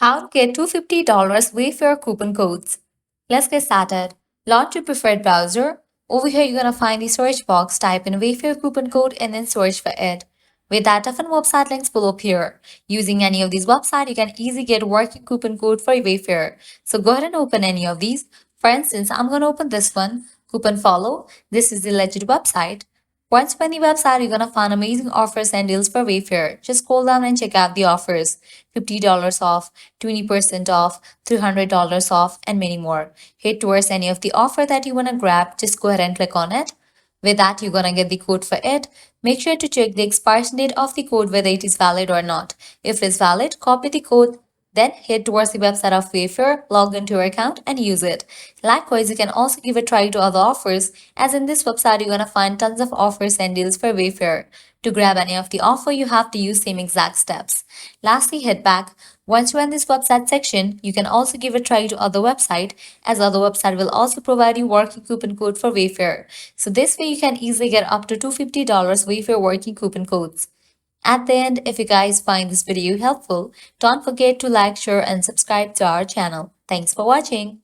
How to get $250 Wayfair coupon codes. Let's get started. Launch your preferred browser. Over here, you're going to find the search box, type in Wayfair coupon code and then search for it. With that, different website links will appear. Using any of these websites, you can easily get working coupon code for Wayfair. So go ahead and open any of these. For instance, I'm going to open this one, Coupon Follow. This is the legit website. Once you're on the website, you're gonna find amazing offers and deals for Wayfair. Just scroll down and check out the offers. $50 off, 20% off, $300 off, and many more. Head towards any of the offer that you wanna grab. Just go ahead and click on it. With that, you're gonna get the code for it. Make sure to check the expiration date of the code whether it is valid or not. If it is valid, copy the code, then head towards the website of Wayfair, log into your account and use it. Likewise, you can also give a try to other offers, as in this website you're gonna find tons of offers and deals for Wayfair. To grab any of the offer, you have to use same exact steps. Lastly, head back. Once you're in this website section, you can also give a try to other website, as other website will also provide you working coupon code for Wayfair. So this way you can easily get up to $250 Wayfair working coupon codes. At the end, if you guys find this video helpful, don't forget to like, share, and subscribe to our channel. Thanks for watching.